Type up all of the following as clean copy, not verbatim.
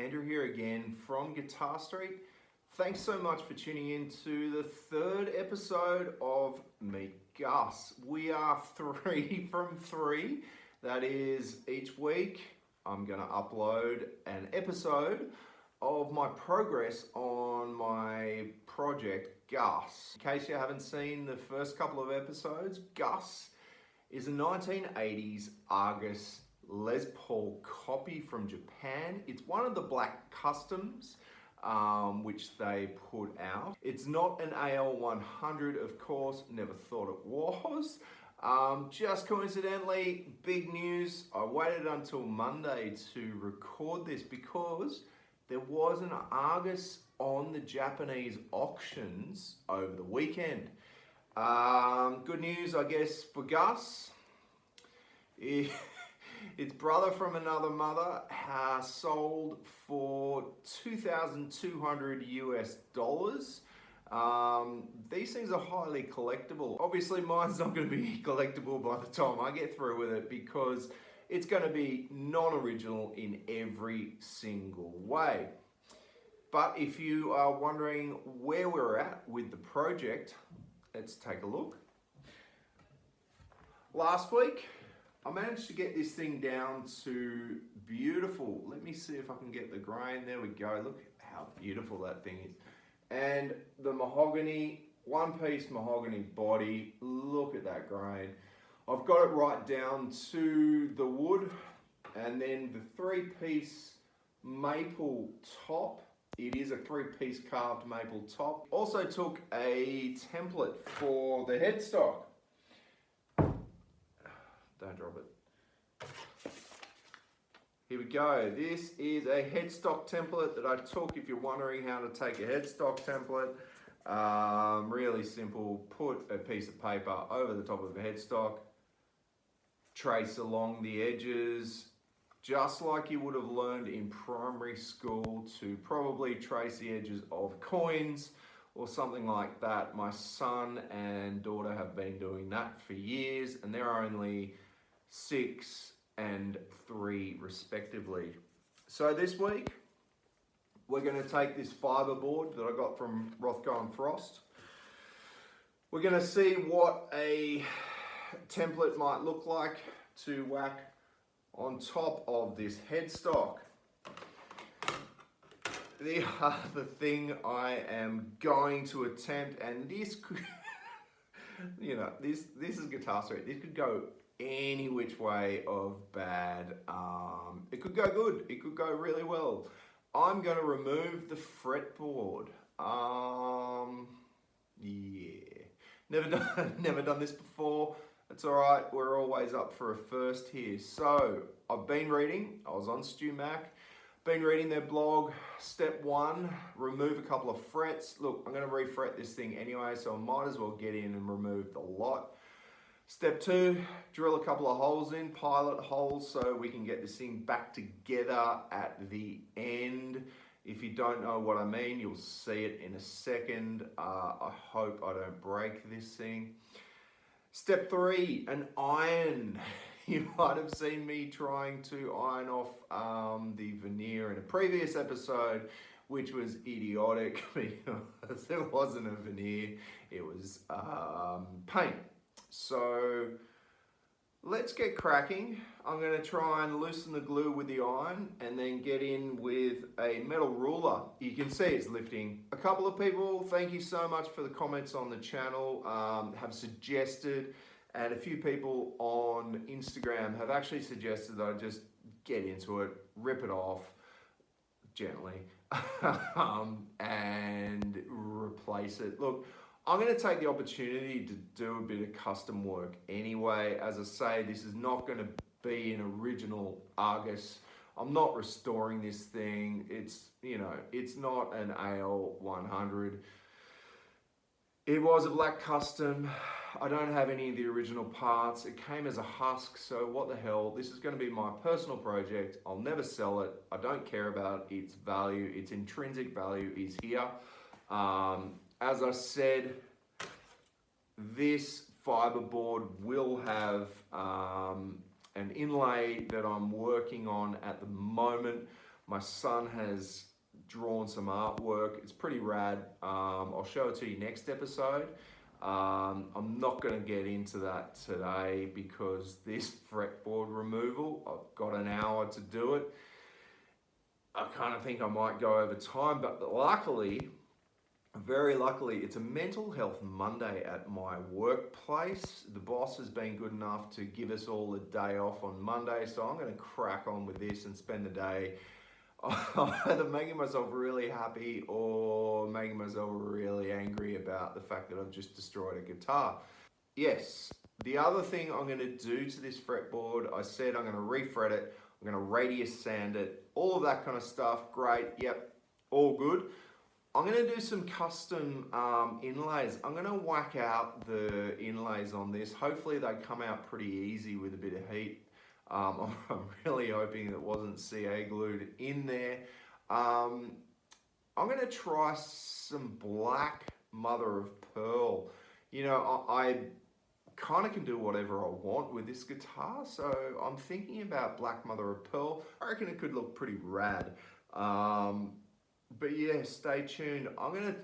Andrew here again from Guitar Street. Thanks so much for tuning in to the third episode of Meet Gus. We are 3 from 3. That is, each week I'm going to upload an episode of my progress on my project Gus. In case you haven't seen the first couple of episodes, Gus is a 1980s Argus Les Paul copy from Japan. It's one of the black customs which they put out. It's not an AL100, of course, never thought it was. Just coincidentally, big news, I waited until Monday to record this because there was an Argus on the Japanese auctions over the weekend. Good news, I guess, for Gus. Its brother from another mother sold for $2,200 US. These things are highly collectible. Obviously, mine's not going to be collectible by the time I get through with it because it's going to be non-original in every single way. But if you are wondering where we're at with the project, let's take a look. Last week, I managed to get this thing down to beautiful. Let me see if I can get the grain. There we go. Look how beautiful that thing is. And the mahogany, one-piece mahogany body. Look at that grain. I've got it right down to the wood. And then the 3-piece maple top. It is a 3-piece carved maple top. Also took a template for the headstock. Don't drop it. Here we go. This is a headstock template that I took. If you're wondering how to take a headstock template, really simple. Put a piece of paper over the top of a headstock, trace along the edges, just like you would have learned in primary school to probably trace the edges of coins or something like that. My son and daughter have been doing that for years, and they're only 6 and 3 respectively. So this week, we're going to take this fiber board that I got from Rothko and Frost. We're going to see what a template might look like to whack on top of this headstock. The other thing I am going to attempt, and this could, you know, this is Guitar Street. This could go any which way of bad. It could go good. It could go really well. I'm going to remove the fretboard. Yeah, never done this before. It's all right. We're always up for a first here. So I've been reading. I was on StewMac. Been reading their blog. Step 1, remove a couple of frets. Look, I'm going to refret this thing anyway, so I might as well get in and remove the lot. Step 2, drill a couple of holes in, pilot holes, so we can get this thing back together at the end. If you don't know what I mean, you'll see it in a second. I hope I don't break this thing. Step 3, an iron. You might have seen me trying to iron off the veneer in a previous episode, which was idiotic because it wasn't a veneer, it was paint. So let's get cracking. I'm going to try and loosen the glue with the iron and then get in with a metal ruler. You can see it's lifting. A couple of people, thank you so much for the comments on the channel, have suggested, and a few people on Instagram have actually suggested that I just get into it, rip it off gently, and replace it. Look, I'm going to take the opportunity to do a bit of custom work anyway. As I say, this is not going to be an original Argus. I'm not restoring this thing. It's, you know, it's not an AL100. It was a black custom. I don't have any of the original parts. It came as a husk, so what the hell. This is going to be my personal project. I'll never sell it. I don't care about its value. Its intrinsic value is here. As I said, this fiberboard will have an inlay that I'm working on at the moment. My son has drawn some artwork. It's pretty rad. I'll show it to you next episode. I'm not going to get into that today because this fretboard removal, I've got an hour to do it. I kind of think I might go over time, but luckily, very luckily, it's a mental health Monday at my workplace. The boss has been good enough to give us all a day off on Monday, so I'm going to crack on with this and spend the day either making myself really happy or making myself really angry about the fact that I've just destroyed a guitar. Yes, the other thing I'm going to do to this fretboard, I said I'm going to refret it, I'm going to radius sand it, all of that kind of stuff. Great, yep, all good. I'm going to do some custom inlays. I'm going to whack out the inlays on this. Hopefully they come out pretty easy with a bit of heat. I'm really hoping it wasn't CA glued in there. I'm going to try some black mother of pearl. You know, I kind of can do whatever I want with this guitar, so I'm thinking about black mother of pearl. I reckon it could look pretty rad. But yeah, stay tuned. I'm going to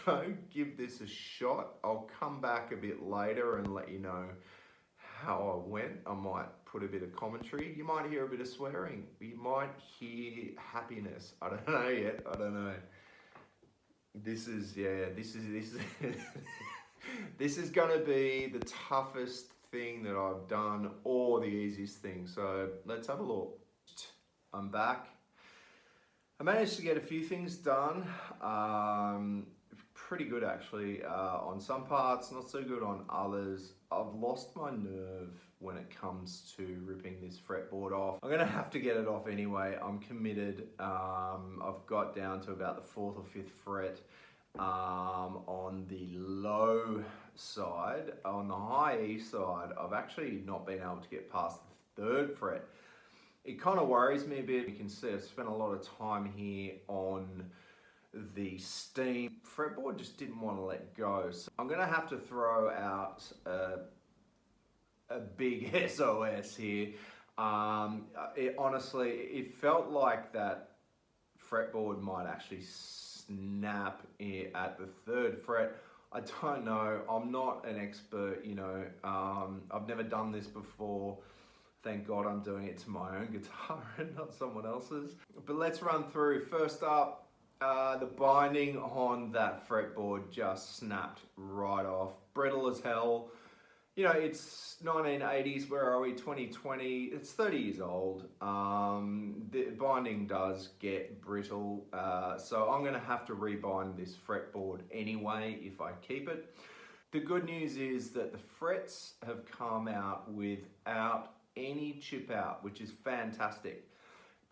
go give this a shot. I'll come back a bit later and let you know how I went. I might put a bit of commentary. You might hear a bit of swearing. You might hear happiness. I don't know yet. I don't know. This is this is going to be the toughest thing that I've done or the easiest thing. So let's have a look. I'm back. I managed to get a few things done, pretty good actually, on some parts, not so good on others. I've lost my nerve when it comes to ripping this fretboard off. I'm gonna have to get it off anyway, I'm committed. I've got down to about the 4th or 5th fret on the low side. On the high E side, I've actually not been able to get past the 3rd fret. It kind of worries me a bit. You can see I've spent a lot of time here on the steam. Fretboard just didn't want to let go. So I'm gonna have to throw out a big SOS here. Honestly, it felt like that fretboard might actually snap at the 3rd fret. I don't know, I'm not an expert, you know, I've never done this before. Thank God I'm doing it to my own guitar and not someone else's. But let's run through. First up, the binding on that fretboard just snapped right off. Brittle as hell. You know, it's 1980s, where are we, 2020? It's 30 years old. The binding does get brittle, so I'm gonna have to rebind this fretboard anyway if I keep it. The good news is that the frets have come out without any chip out, which is fantastic.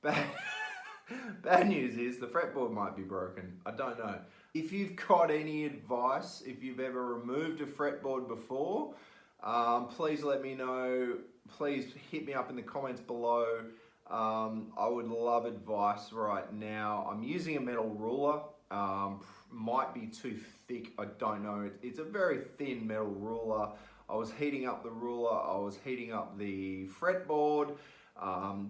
Bad news is the fretboard might be broken. I don't know. If you've got any advice, if you've ever removed a fretboard before, please let me know. Please hit me up in the comments below. I would love advice right now. I'm using a metal ruler. Might be too thick, I don't know. It's a very thin metal ruler. I was heating up the ruler, I was heating up the fretboard.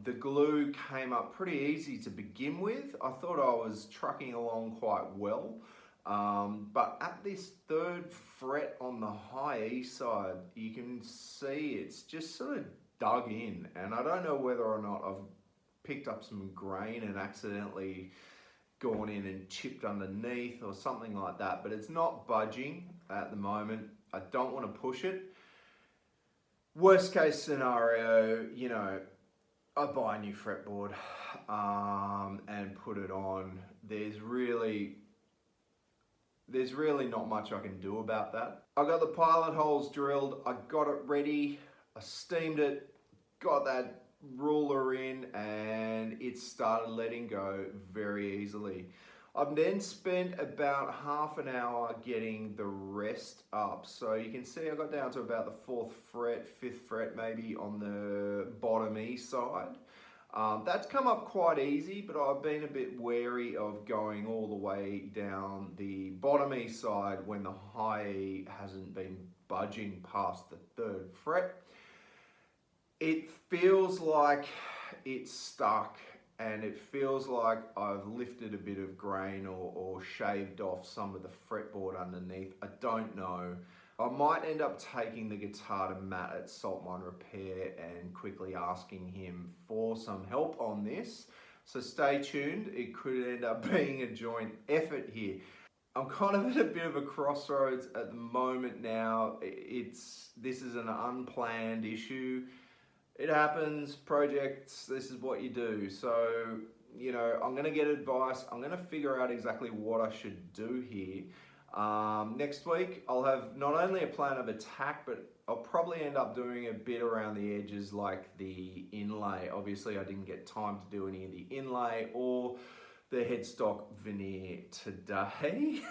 The glue came up pretty easy to begin with. I thought I was trucking along quite well. But at this 3rd fret on the high E side, you can see it's just sort of dug in. And I don't know whether or not I've picked up some grain and accidentally gone in and chipped underneath or something like that, but it's not budging at the moment. I don't want to push it. Worst case scenario, you know, I buy a new fretboard and put it on. There's really not much I can do about that. I got the pilot holes drilled, I got it ready, I steamed it, got that ruler in, and it started letting go very easily. I've then spent about half an hour getting the rest up. So you can see I got down to about the 4th fret, 5th fret maybe on the bottom E side. That's come up quite easy, but I've been a bit wary of going all the way down the bottom E side when the high E hasn't been budging past the 3rd fret. It feels like it's stuck and it feels like I've lifted a bit of grain or shaved off some of the fretboard underneath. I don't know. I might end up taking the guitar to Matt at Salt Mine Repair and quickly asking him for some help on this. So stay tuned. It could end up being a joint effort here. I'm kind of at a bit of a crossroads at the moment now. This is an unplanned issue. It happens, projects, this is what you do. So, you know, I'm gonna get advice. I'm gonna figure out exactly what I should do here. Next week, I'll have not only a plan of attack, but I'll probably end up doing a bit around the edges like the inlay. Obviously, I didn't get time to do any of the inlay or the headstock veneer today.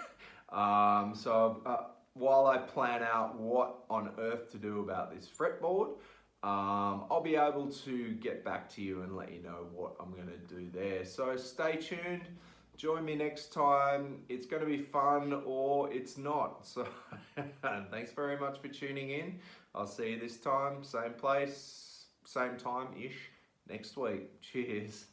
While I plan out what on earth to do about this fretboard, I'll be able to get back to you and let you know what I'm going to do there. So stay tuned. Join me next time. It's going to be fun or it's not. So thanks very much for tuning in. I'll see you this time, same place, same time-ish next week. Cheers.